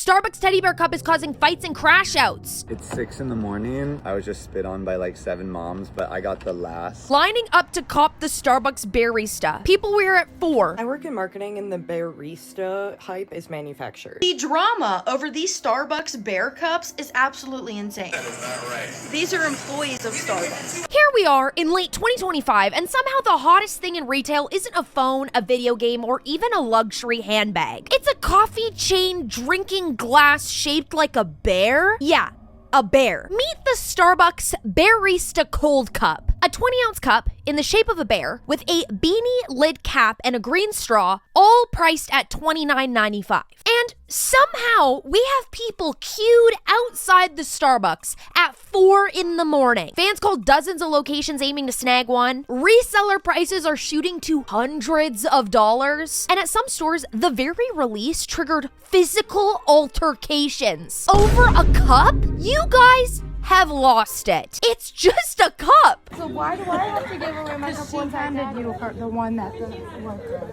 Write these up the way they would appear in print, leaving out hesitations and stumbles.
Starbucks teddy bear cup is causing fights and crash outs. It's 6 in the morning. I was just spit on by like 7 moms, but I got the last. Lining up to cop the Starbucks Bearista. People were here at 4. I work in marketing and the barista hype is manufactured. The drama over these Starbucks bear cups is absolutely insane. That is not right. These are employees of Starbucks. Here we are in late 2025, and somehow the hottest thing in retail isn't a phone, a video game, or even a luxury handbag. It's a coffee chain drinking glass shaped like a bear? Yeah, a bear. Meet the Starbucks Bearista Cold Cup. A 20-ounce cup in the shape of a bear with a beanie lid cap and a green straw, all priced at $29.95. And somehow we have people queued outside the Starbucks at 4 in the morning. Fans called dozens of locations aiming to snag one. Reseller prices are shooting to hundreds of dollars. And at some stores, the very release triggered physical altercations. Over a cup? You guys have lost it. It's just a cup. So why do I have to give away my cup once I handed you the one that the worker?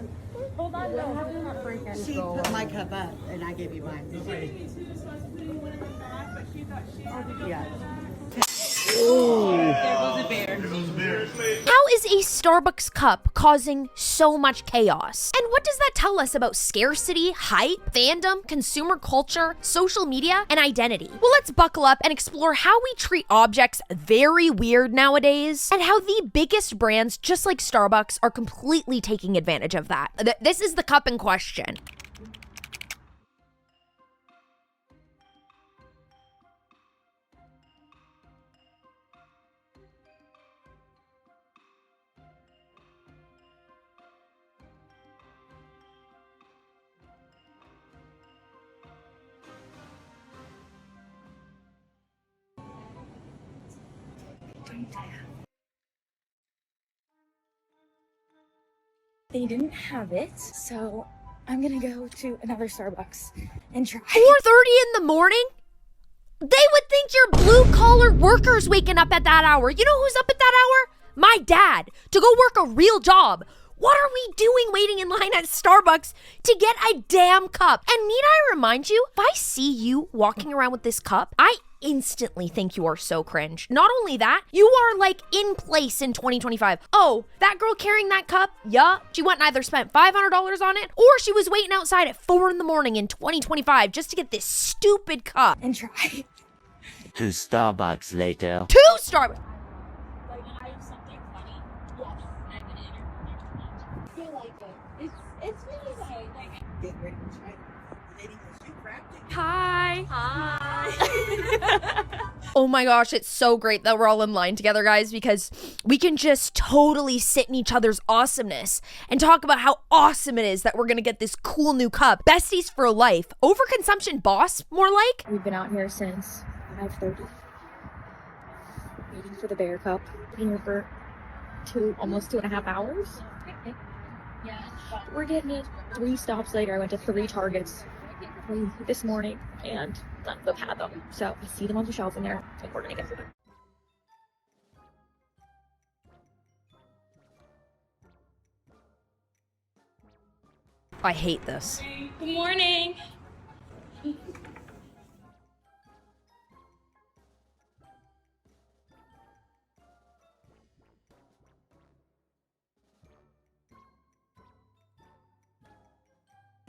Hold on, no. She put my cup up and I gave you mine. Yeah. How is a Starbucks cup causing so much chaos? And what does that tell us about scarcity, hype, fandom, consumer culture, social media, and identity? Well, let's buckle up and explore how we treat objects very weird nowadays, and how the biggest brands, just like Starbucks, are completely taking advantage of that. This is the cup in question. They didn't have it, so I'm gonna go to another Starbucks and try. 4:30 in the morning? They would think you're blue-collar workers waking up at that hour. You know who's up at that hour? My dad, to go work a real job. What are we doing waiting in line at Starbucks to get a damn cup? And need I remind you, if I see you walking around with this cup, I instantly think you are so cringe. Not only that, you are like in place in 2025. Oh, that girl carrying that cup? Yeah, she went and either spent $500 on it, or she was waiting outside at 4 in the morning in 2025 just to get this stupid cup. And try. 2 Starbucks later. 2 Starbucks. Like, I have something funny. Yes. I'm gonna I feel like it. It's really like Get ready to try the lady who's too crafty. Hi. Oh my gosh, it's so great that we're all in line together, guys, because we can just totally sit in each other's awesomeness and talk about how awesome it is that we're gonna get this cool new cup. Besties for life. Overconsumption boss, more like? we've been out here since 5:30, waiting for the bear cup. Been here for almost 2.5 hours. Yeah, we're getting it. 3 stops later, I went to 3 Targets this morning, and none of them had them. So I see them on the shelf in there, and we're gonna get them. I hate this. Good morning.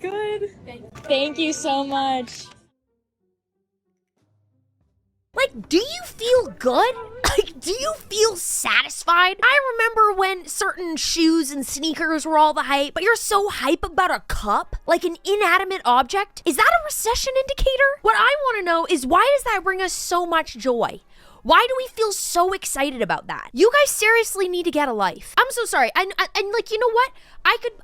Good. Thank you so much. Like, do you feel good? Like, do you feel satisfied? I remember when certain shoes and sneakers were all the hype, but you're so hype about a cup? Like an inanimate object? Is that a recession indicator? What I want to know is, why does that bring us so much joy? Why do we feel so excited about that? You guys seriously need to get a life. I'm so sorry. And like, you know what?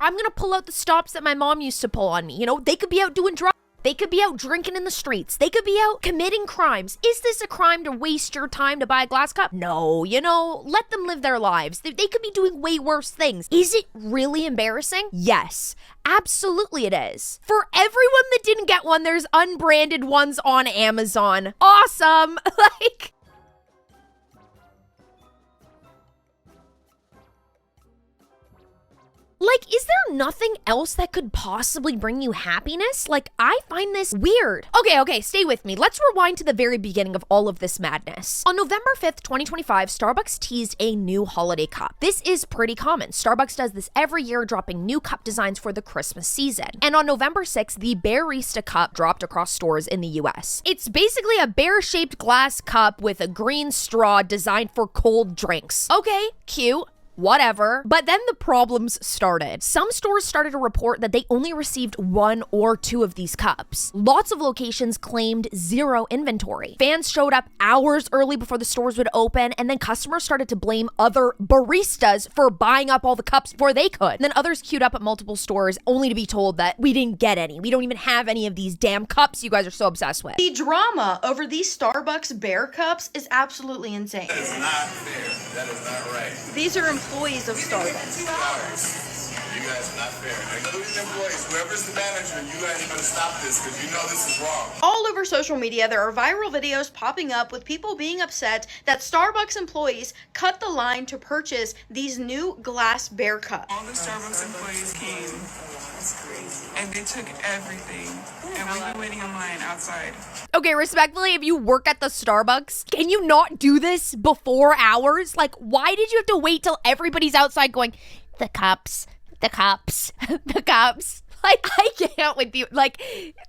I'm gonna pull out the stops that my mom used to pull on me. You know, they could be out doing drugs. They could be out drinking in the streets. They could be out committing crimes. Is this a crime to waste your time to buy a glass cup? No, you know, let them live their lives. They could be doing way worse things. Is it really embarrassing? Yes, absolutely it is. For everyone that didn't get one, there's unbranded ones on Amazon. Awesome. Like, Like, is there nothing else that could possibly bring you happiness? Like, I find this weird. Okay, stay with me. Let's rewind to the very beginning of all of this madness. On November 5th, 2025, Starbucks teased a new holiday cup. This is pretty common. Starbucks does this every year, dropping new cup designs for the Christmas season. And on November 6th, the Bearista cup dropped across stores in the US. It's basically a bear-shaped glass cup with a green straw designed for cold drinks. Okay, cute. Whatever. But then the problems started. Some stores started to report that they only received 1 or 2 of these cups. Lots of locations claimed 0 inventory. Fans showed up hours early before the stores would open, and then customers started to blame other baristas for buying up all the cups before they could. And then others queued up at multiple stores only to be told that we didn't get any. We don't even have any of these damn cups you guys are so obsessed with. The drama over these Starbucks Bear cups is absolutely insane. That is not fair. That is not right. These are employees of Starbucks. 2 hours. You guys are not fair. Including employees, whoever's the manager, you guys better stop this because you know this is wrong. All over social media, there are viral videos popping up with people being upset that Starbucks employees cut the line to purchase these new glass bear cups. All the Starbucks employees came and they took everything, and we've been waiting in line outside. Okay, respectfully, if you work at the Starbucks, can you not do this before hours? Like, why did you have to wait till everybody's outside going, the cups, the cups, the cups? Like, I can't with you. Like,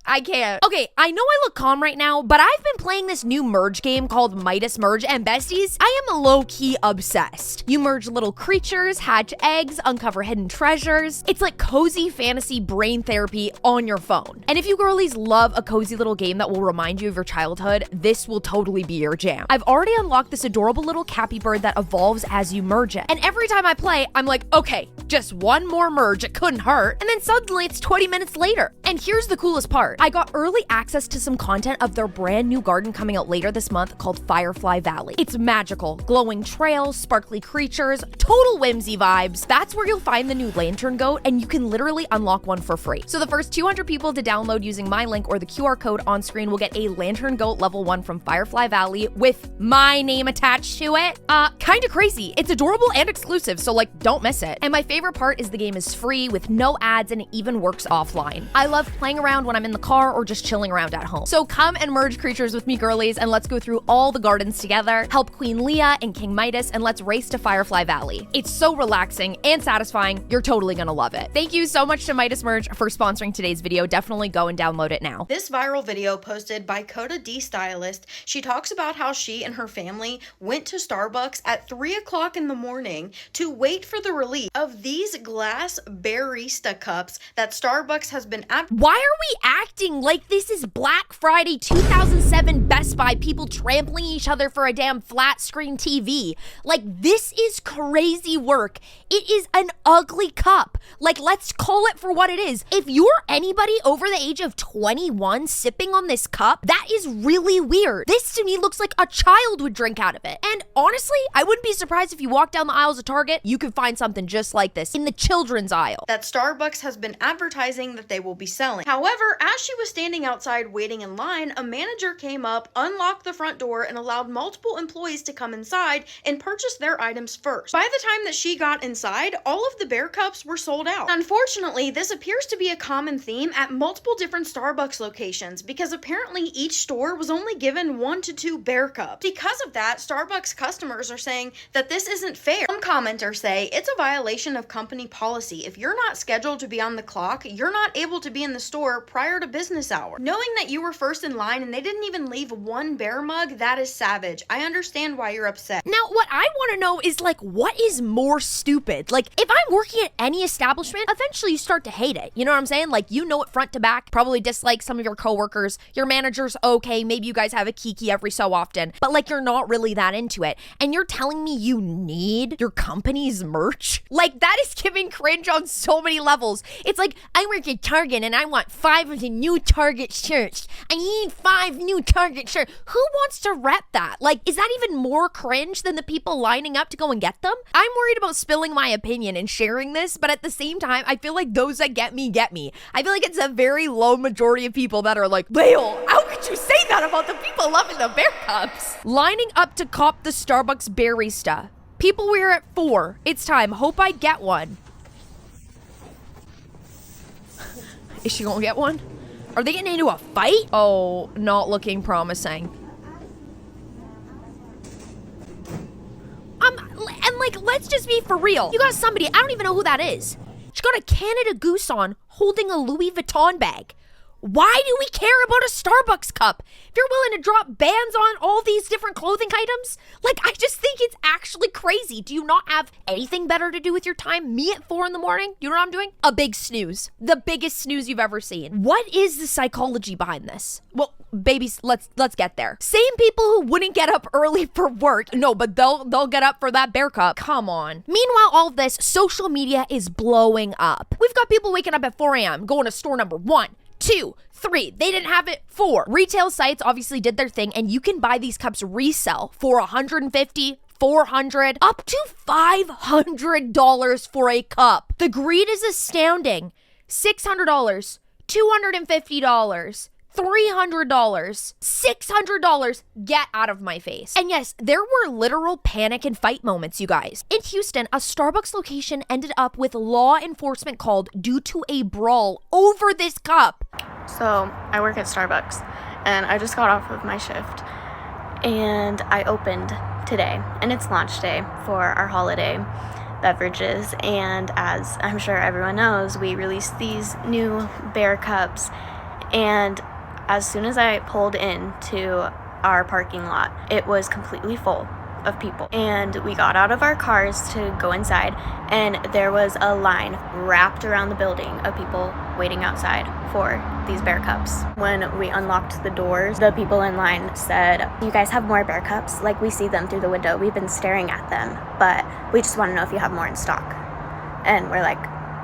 I can't. Okay, I know I look calm right now, but I've been playing this new merge game called Midas Merge, and besties, I am low-key obsessed. You merge little creatures, hatch eggs, uncover hidden treasures. It's like cozy fantasy brain therapy on your phone. And if you girlies love a cozy little game that will remind you of your childhood, this will totally be your jam. I've already unlocked this adorable little cappy bird that evolves as you merge it. And every time I play, I'm like, okay, just one more merge, it couldn't hurt. And then suddenly it's 20 minutes later. And here's the coolest part. I got early access to some content of their brand new garden coming out later this month called Firefly Valley. It's magical. Glowing trails, sparkly creatures, total whimsy vibes. That's where you'll find the new lantern goat, and you can literally unlock one for free. So the first 200 people to download using my link or the QR code on screen will get a lantern goat level 1 from Firefly Valley with my name attached to it. Kinda crazy. It's adorable and exclusive, so like, don't miss it. And my favorite part is the game is free with no ads, and it even works offline. I love playing around when I'm in the car or just chilling around at home. So come and merge creatures with me, girlies, and let's go through all the gardens together, help Queen Leah and King Midas, and let's race to Firefly Valley. It's so relaxing and satisfying. You're totally gonna love it. Thank you so much to Midas Merge for sponsoring today's video. Definitely go and download it now. This viral video posted by Coda D Stylist, she talks about how she and her family went to Starbucks at 3 o'clock in the morning to wait for the release of these glass Bearista cups that Starbucks has been at. Why are we acting like this is Black Friday 2007 Best Buy, people trampling each other for a damn flat screen TV? Like, this is crazy work. It is an ugly cup. Like, let's call it for what it is. If you're anybody over the age of 21 sipping on this cup, that is really weird. This to me looks like a child would drink out of it. And honestly, I wouldn't be surprised if you walk down the aisles of Target, you could find something just like this in the children's aisle. That Starbucks has been advertising that they will be selling. However, as she was standing outside waiting in line, a manager came up, unlocked the front door, and allowed multiple employees to come inside and purchase their items first. By the time that she got inside, all of the bear cups were sold out. Unfortunately, this appears to be a common theme at multiple different Starbucks locations because apparently each store was only given 1 to 2 bear cups. Because of that, Starbucks customers are saying that this isn't fair. Some commenters say it's a violation of company policy. If you're not scheduled to be on the clock, you're not able to be in the store prior to business hour. Knowing that you were first in line and they didn't even leave 1 bear mug, that is savage. I understand why you're upset. Now, what I want to know is, like, what is more stupid? Like, if I'm working at any establishment, eventually you start to hate it. You know what I'm saying? Like, you know it front to back, probably dislike some of your coworkers. Your manager's okay, maybe you guys have a kiki every so often, but like, you're not really that into it. And you're telling me you need your company's merch? Like, that is giving cringe on so many levels. It's like, I work at Target and I want 5 of the new Target shirts. I need 5 new Target shirts. Who wants to rep that? Like, is that even more cringe than the people lining up to go and get them? I'm worried about spilling my opinion and sharing this, but at the same time, I feel like those that get me, get me. I feel like it's a very low majority of people that are like, Lael, how could you say that about the people loving the bear cups? Lining up to cop the Starbucks Bearista. People were at 4. It's time. Hope I get one. Is she gonna get one? Are they getting into a fight? Oh, not looking promising. And like, let's just be for real. You got somebody, I don't even know who that is. She got a Canada Goose on holding a Louis Vuitton bag. Why do we care about a Starbucks cup? If you're willing to drop bans on all these different clothing items, like, I just think it's actually crazy. Do you not have anything better to do with your time? Me at 4 in the morning? You know what I'm doing? A big snooze. The biggest snooze you've ever seen. What is the psychology behind this? Well, babies, let's get there. Same people who wouldn't get up early for work. No, but they'll get up for that bear cup. Come on. Meanwhile, all of this, social media is blowing up. We've got people waking up at 4 a.m. going to store number 1, 2, 3. They didn't have it. 4. Retail sites obviously did their thing, and you can buy these cups resell for $150, $400, up to $500 for a cup. The greed is astounding. $600, $250, $300, $600. Get out of my face. And yes, there were literal panic and fight moments, you guys. In Houston, a Starbucks location ended up with law enforcement called due to a brawl over this cup. So I work at Starbucks and I just got off of my shift and I opened today and it's launch day for our holiday beverages, and as I'm sure everyone knows, we released these new bear cups, and as soon as I pulled into our parking lot, it was completely full of people. And we got out of our cars to go inside, and there was a line wrapped around the building of people waiting outside for these bear cups. When we unlocked the doors, the people in line said, "You guys have more bear cups? Like, we see them through the window. We've been staring at them, but we just want to know if you have more in stock." And we're like,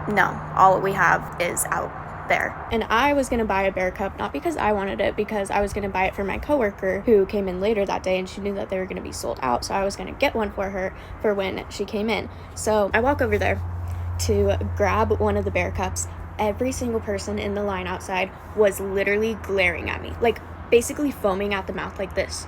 "No, all we have is out there." And I was gonna buy a bear cup, not because I wanted it, because I was gonna buy it for my coworker who came in later that day, and she knew that they were gonna be sold out, so I was gonna get one for her for when she came in. So I walk over there to grab one of the bear cups. Every single person in the line outside was literally glaring at me, like basically foaming at the mouth like this.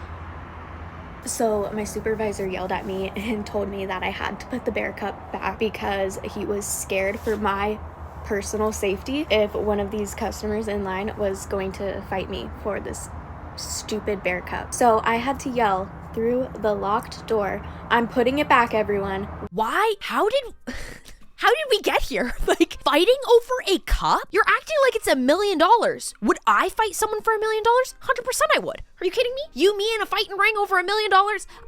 So my supervisor yelled at me and told me that I had to put the bear cup back because he was scared for my personal safety if one of these customers in line was going to fight me for this stupid bear cup. So I had to yell through the locked door, "I'm putting it back, everyone." Why? How did we get here? Like, fighting over a cup? You're acting like it's $1 million. Would I fight someone for $1 million? 100% I would. Are you kidding me? You, me in a fighting ring over $1 million?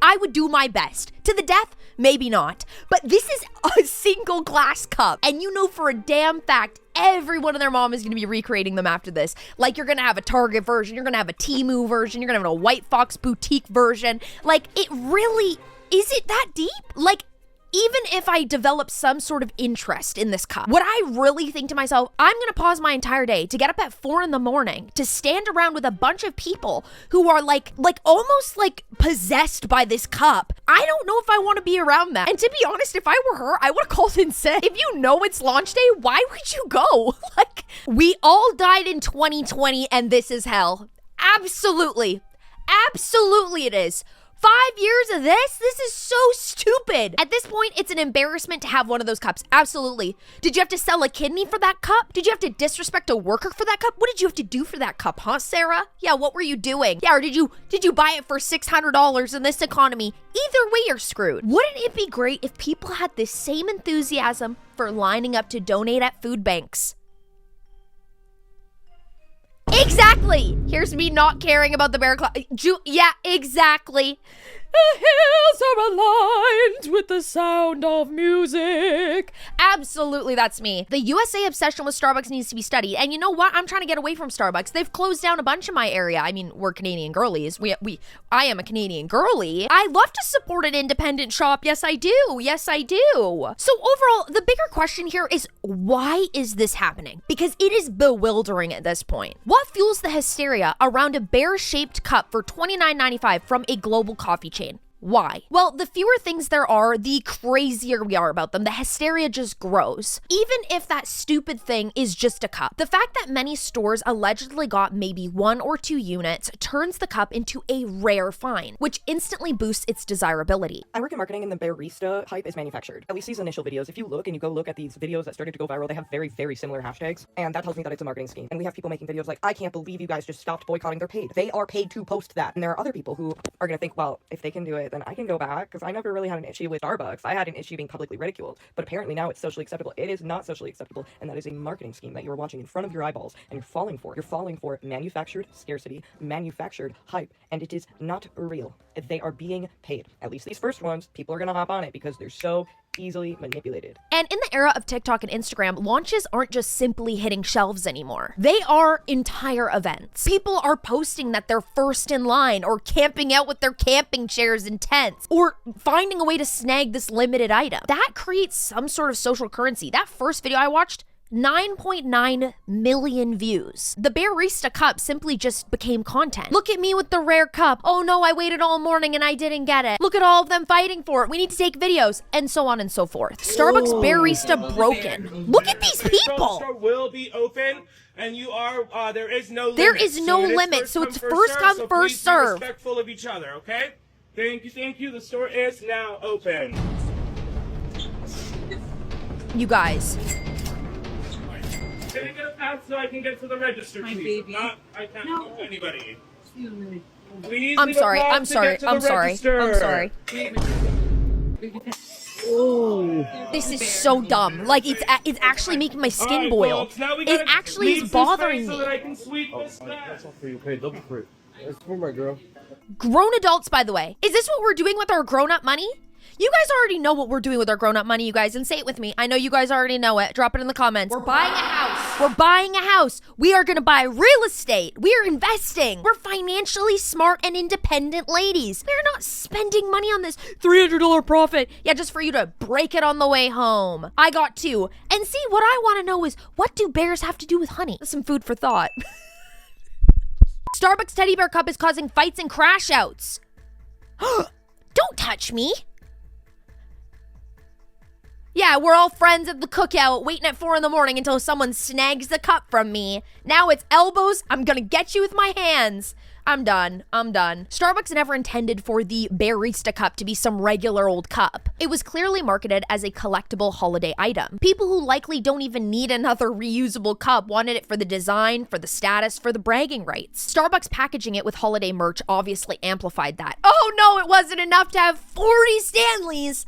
I would do my best. To the death? Maybe not. But this is a single glass cup. And you know for a damn fact, everyone and their mom is going to be recreating them after this. Like, you're going to have a Target version. You're going to have a Temu version. You're going to have a White Fox boutique version. Like, it really, is it that deep? Like, even if I develop some sort of interest in this cup, would I really think to myself, I'm going to pause my entire day to get up at 4 in the morning to stand around with a bunch of people who are like almost like possessed by this cup? I don't know if I want to be around that. And to be honest, if I were her, I would have called in sick. If you know it's launch day, why would you go? Like, we all died in 2020 and this is hell. Absolutely. Absolutely it is. 5 years of this? This is so stupid. At this point, it's an embarrassment to have one of those cups. Absolutely. Did you have to sell a kidney for that cup? Did you have to disrespect a worker for that cup? What did you have to do for that cup, huh, Sarah? Yeah, what were you doing? Yeah, or did you buy it for $600 in this economy? Either way, you're screwed. Wouldn't it be great if people had this same enthusiasm for lining up to donate at food banks? Exactly. Here's me not caring about the bear club. Yeah, exactly. The hills are aligned with the sound of music. Absolutely, that's me. The USA obsession with Starbucks needs to be studied. And you know what? I'm trying to get away from Starbucks. They've closed down a bunch in my area. I mean, we're Canadian girlies. I am a Canadian girly. I love to support an independent shop. Yes, I do. Yes, I do. So overall, the bigger question here is, why is this happening? Because it is bewildering at this point. What fuels the hysteria around a bear-shaped cup for $29.95 from a global coffee chain? Why? Well, the fewer things there are, the crazier we are about them. The hysteria just grows. Even if that stupid thing is just a cup. The fact that many stores allegedly got maybe 1 or 2 units turns the cup into a rare find, which instantly boosts its desirability. I work in marketing and the barista hype is manufactured. At least these initial videos, if you look and you go look at these videos that started to go viral, they have very, very similar hashtags. And that tells me that it's a marketing scheme. And we have people making videos like, I can't believe you guys just stopped boycotting. They're paid. They are paid to post that. And there are other people who are going to think, well, if they can do it, then I can go back, because I never really had an issue with Starbucks. I had an issue being publicly ridiculed, but apparently now it's socially acceptable. It is not socially acceptable, and that is a marketing scheme that you're watching in front of your eyeballs, and you're falling for. You're falling for manufactured scarcity, manufactured hype, and it is not real. They are being paid. At least these first ones, people are gonna hop on it because they're so easily manipulated. And in the era of TikTok and Instagram, launches aren't just simply hitting shelves anymore. They are entire events. People are posting that they're first in line, or camping out with their camping chairs and tents, or finding a way to snag this limited item. That creates some sort of social currency. That first video I watched, 9.9 million views. The Bearista cup simply just became content. Look at me with the rare cup. Oh no, I waited all morning and I didn't get it. Look at all of them fighting for it. We need to take videos, and so on and so forth. Starbucks Bearista broken. Look at these people. Store will be open, and you are. There is no limit. There is no limit, so it's first come, first serve. Be respectful of each other, okay? Thank you, thank you. The store is now open. You guys. Can I get a pass so I can get to the register, please? If not, I can't help anybody. Please I'm sorry. I'm sorry. I'm sorry. I'm sorry. Oh. This is so dumb. Like, it's actually making my skin boil. It actually is bothering me. That's all for you. Pay double for it. That's for my girl. Grown adults, by the way. Is this what we're doing with our grown-up money? You guys already know what we're doing with our grown-up money, you guys, and say it with me. I know you guys already know it. Drop it in the comments. We're buying a house. We're buying a house. We are gonna buy real estate. We are investing. We're financially smart and independent ladies. We're not spending money on this $300 profit. Yeah, just for you to break it on the way home. I got 2. And see, what I want to know is, what do bears have to do with honey? Some food for thought. Starbucks teddy bear cup is causing fights and crash outs. Don't touch me. Yeah, we're all friends at the cookout, waiting at 4 in the morning until someone snags the cup from me. Now it's elbows. I'm gonna get you with my hands. I'm done. Starbucks never intended for the Bearista cup to be some regular old cup. It was clearly marketed as a collectible holiday item. People who likely don't even need another reusable cup wanted it for the design, for the status, for the bragging rights. Starbucks packaging it with holiday merch obviously amplified that. Oh no, it wasn't enough to have 40 Stanleys.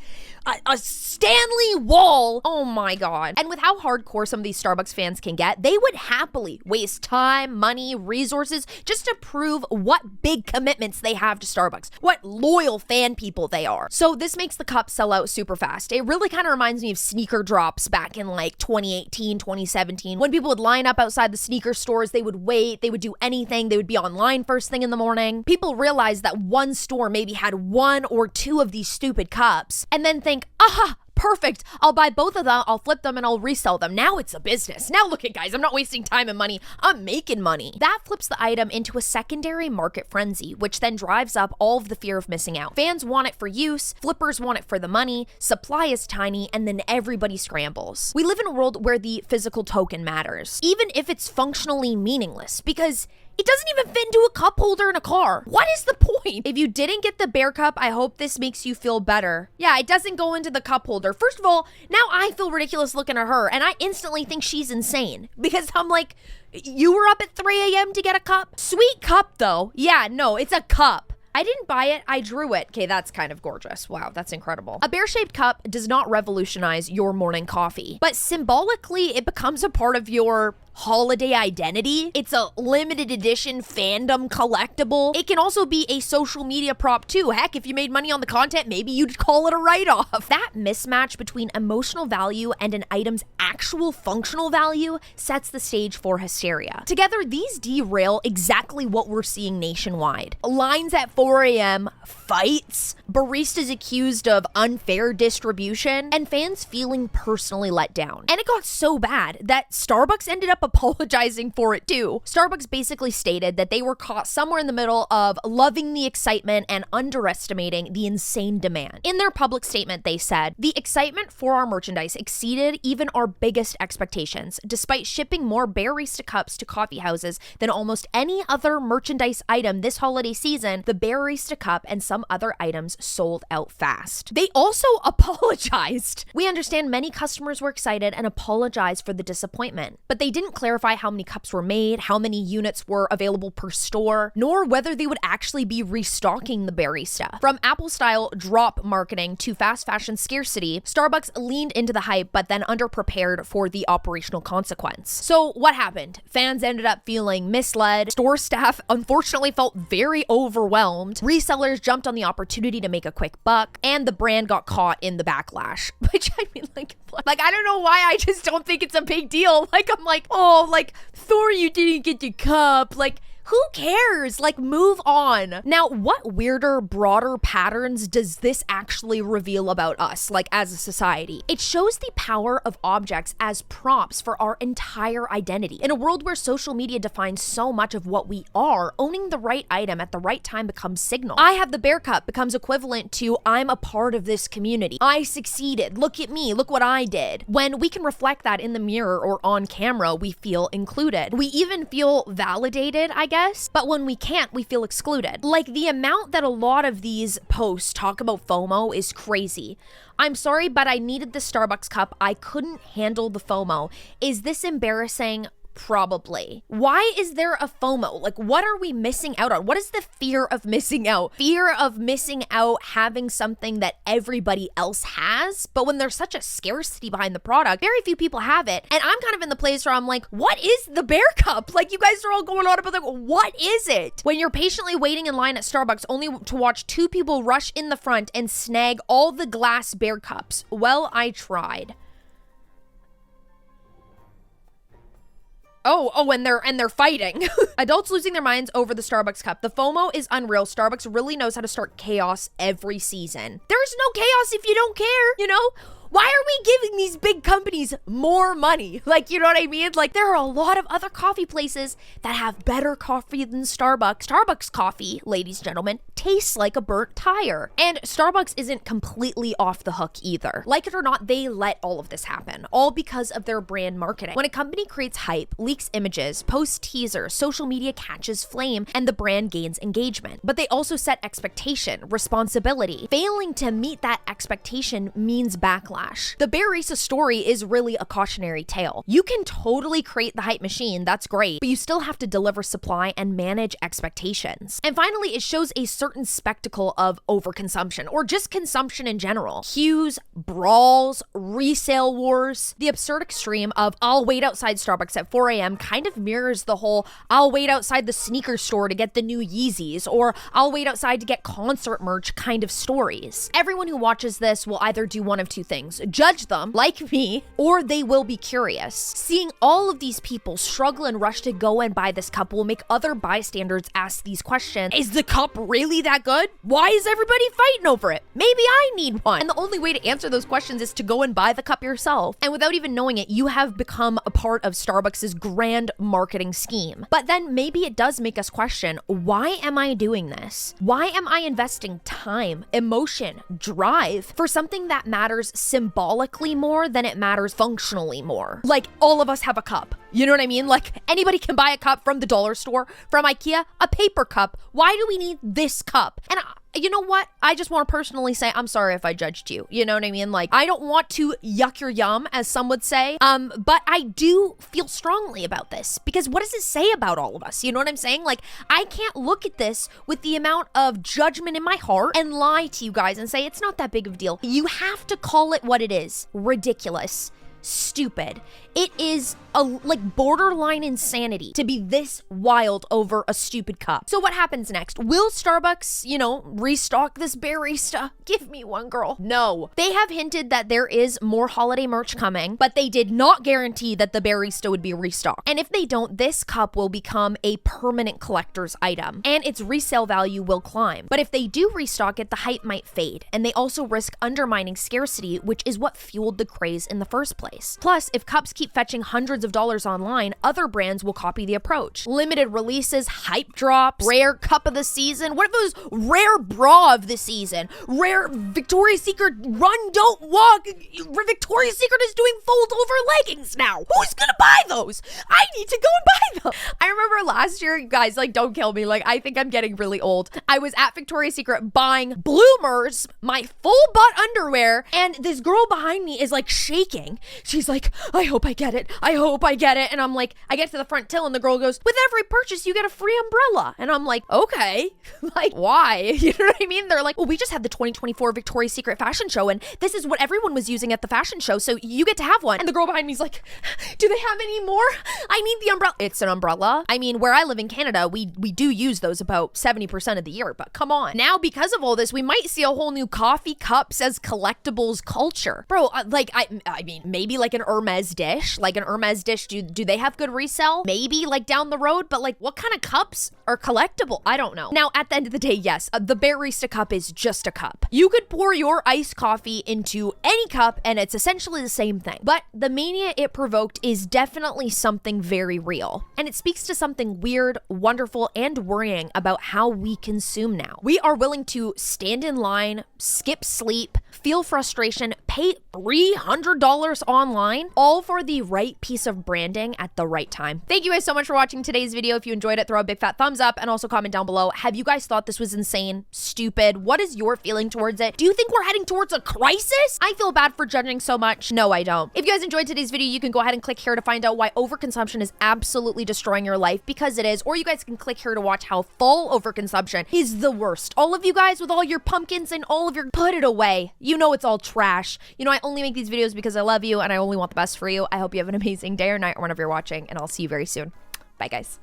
A Stanley wall. Oh my God. And with how hardcore some of these Starbucks fans can get, they would happily waste time, money, resources just to prove what big commitments they have to Starbucks, what loyal fan people they are. So this makes the cup sell out super fast. It really kind of reminds me of sneaker drops back in like 2018, 2017, when people would line up outside the sneaker stores, they would wait, they would do anything, they would be online first thing in the morning. People realized that one store maybe had 1 or 2 of these stupid cups, and then think, aha, perfect. I'll buy both of them, I'll flip them, and I'll resell them. Now it's a business. Now look at guys, I'm not wasting time and money. I'm making money. That flips the item into a secondary market frenzy, which then drives up all of the fear of missing out. Fans want it for use, flippers want it for the money, supply is tiny, and then everybody scrambles. We live in a world where the physical token matters, even if it's functionally meaningless, because it doesn't even fit into a cup holder in a car. What is the point? If you didn't get the bear cup, I hope this makes you feel better. Yeah, it doesn't go into the cup holder. First of all, now I feel ridiculous looking at her, and I instantly think she's insane. Because I'm like, you were up at 3 a.m. to get a cup? Sweet cup, though. Yeah, no, it's a cup. I didn't buy it, I drew it. Okay, that's kind of gorgeous. Wow, that's incredible. A bear-shaped cup does not revolutionize your morning coffee, but symbolically, it becomes a part of your holiday identity. It's a limited edition fandom collectible. It can also be a social media prop too. Heck, if you made money on the content, maybe you'd call it a write-off. That mismatch between emotional value and an item's actual functional value sets the stage for hysteria. Together, these derail exactly what we're seeing nationwide. Lines at 4 a.m., fights, baristas accused of unfair distribution, and fans feeling personally let down. And it got so bad that Starbucks ended up up apologizing for it too. Starbucks basically stated that they were caught somewhere in the middle of loving the excitement and underestimating the insane demand. In their public statement, they said, "The excitement for our merchandise exceeded even our biggest expectations. Despite shipping more Bearista cups to coffee houses than almost any other merchandise item this holiday season, the Bearista cup and some other items sold out fast." They also apologized. "We understand many customers were excited and apologized for the disappointment, but they didn't clarify how many cups were made, how many units were available per store, nor whether they would actually be restocking the Bearista." From Apple-style drop marketing to fast fashion scarcity, Starbucks leaned into the hype but then underprepared for the operational consequence. So what happened? Fans ended up feeling misled. Store staff unfortunately felt very overwhelmed. Resellers jumped on the opportunity to make a quick buck, and the brand got caught in the backlash. Which, I mean, like I don't know why, I just don't think it's a big deal. Like, I'm like, oh, like, Thor, you didn't get the cup. Like, who cares? Like, move on. Now, what weirder, broader patterns does this actually reveal about us, like, as a society? It shows the power of objects as props for our entire identity. In a world where social media defines so much of what we are, owning the right item at the right time becomes signal. I have the bear cup becomes equivalent to I'm a part of this community. I succeeded. Look at me. Look what I did. When we can reflect that in the mirror or on camera, we feel included. We even feel validated, I guess. But when we can't, we feel excluded. Like, the amount that a lot of these posts talk about FOMO is crazy. "I'm sorry, but I needed the Starbucks cup. I couldn't handle the FOMO. Is this embarrassing? Probably." Why is there a FOMO? Like, what are we missing out on? What is the fear of missing out? Fear of missing out having something that everybody else has? But when there's such a scarcity behind the product, very few people have it. And I'm kind of in the place where I'm like, what is the bear cup? Like, you guys are all going on about, like, what is it? When you're patiently waiting in line at Starbucks only to watch two people rush in the front and snag all the glass bear cups. Well, I tried. Oh, and they're fighting. Adults losing their minds over the Starbucks cup. The FOMO is unreal. Starbucks really knows how to start chaos every season. There's no chaos if you don't care, you know? Why are we giving these big companies more money? Like, you know what I mean? Like, there are a lot of other coffee places that have better coffee than Starbucks. Starbucks coffee, ladies and gentlemen, tastes like a burnt tire. And Starbucks isn't completely off the hook either. Like it or not, they let all of this happen, all because of their brand marketing. When a company creates hype, leaks images, posts teasers, social media catches flame, and the brand gains engagement. But they also set expectation, responsibility. Failing to meet that expectation means backlash. The Bearista story is really a cautionary tale. You can totally create the hype machine, that's great, but you still have to deliver supply and manage expectations. And finally, it shows a certain spectacle of overconsumption, or just consumption in general. Queues, brawls, resale wars. The absurd extreme of I'll wait outside Starbucks at 4 a.m. kind of mirrors the whole I'll wait outside the sneaker store to get the new Yeezys, or I'll wait outside to get concert merch kind of stories. Everyone who watches this will either do one of two things: judge them, like me, or they will be curious. Seeing all of these people struggle and rush to go and buy this cup will make other bystanders ask these questions. Is the cup really that good? Why is everybody fighting over it? Maybe I need one. And the only way to answer those questions is to go and buy the cup yourself. And without even knowing it, you have become a part of Starbucks' grand marketing scheme. But then maybe it does make us question, why am I doing this? Why am I investing time, emotion, drive for something that matters symbolically more than it matters functionally more? Like, all of us have a cup. You know what I mean? Like, anybody can buy a cup from the dollar store, from IKEA, a paper cup. Why do we need this cup? And you know what? I just want to personally say, I'm sorry if I judged you. You know what I mean? Like, I don't want to yuck your yum, as some would say. But I do feel strongly about this, because what does it say about all of us? You know what I'm saying? Like, I can't look at this with the amount of judgment in my heart and lie to you guys and say it's not that big of a deal. You have to call it what it is. Ridiculous. Stupid. It is like borderline insanity to be this wild over a stupid cup. So what happens next? Will Starbucks, restock this Bearista? Give me one, girl. No. They have hinted that there is more holiday merch coming, but they did not guarantee that the Bearista would be restocked. And if they don't, this cup will become a permanent collector's item, and its resale value will climb. But if they do restock it, the hype might fade, and they also risk undermining scarcity, which is what fueled the craze in the first place. place. Plus, if cups keep fetching hundreds of dollars online, other brands will copy the approach. Limited releases, hype drops, rare cup of the season. What if it was rare bra of the season? Rare Victoria's Secret run, don't walk. Victoria's Secret is doing fold over leggings now. Who's gonna buy those? I need to go and buy them. I remember last year, you guys, like, don't kill me. Like, I think I'm getting really old. I was at Victoria's Secret buying bloomers, my full butt underwear, and this girl behind me is like shaking. She's like, I hope I get it. I hope I get it. And I'm like, I get to the front till and the girl goes, with every purchase, you get a free umbrella. And I'm like, okay, like, why? You know what I mean? They're like, well, we just had the 2024 Victoria's Secret fashion show, and this is what everyone was using at the fashion show, so you get to have one. And the girl behind me is like, do they have any more? I need the umbrella. It's an umbrella. I mean, where I live in Canada, we do use those about 70% of the year, but come on. Now, because of all this, we might see a whole new coffee cups as collectibles culture. Bro, like, I mean, maybe like an Hermes dish. Like an Hermes dish, do they have good resale? Maybe, like, down the road, but like, what kind of cups are collectible? I don't know. Now, at the end of the day, yes, the Barista cup is just a cup. You could pour your iced coffee into any cup and it's essentially the same thing. But the mania it provoked is definitely something very real. And it speaks to something weird, wonderful, and worrying about how we consume now. We are willing to stand in line, skip sleep, feel frustration, pay $300 online, all for the right piece of branding at the right time. Thank you guys so much for watching today's video. If you enjoyed it, throw a big fat thumbs up and also comment down below. Have you guys thought this was insane, stupid? What is your feeling towards it? Do you think we're heading towards a crisis? I feel bad for judging so much. No, I don't. If you guys enjoyed today's video, you can go ahead and click here to find out why overconsumption is absolutely destroying your life, because it is, or you guys can click here to watch how full overconsumption is the worst. All of you guys with all your pumpkins and all of your, put it away. You know it's all trash. You know, I only make these videos because I love you and I only want the best for you. I hope you have an amazing day or night or whenever you're watching, and I'll see you very soon. Bye, guys.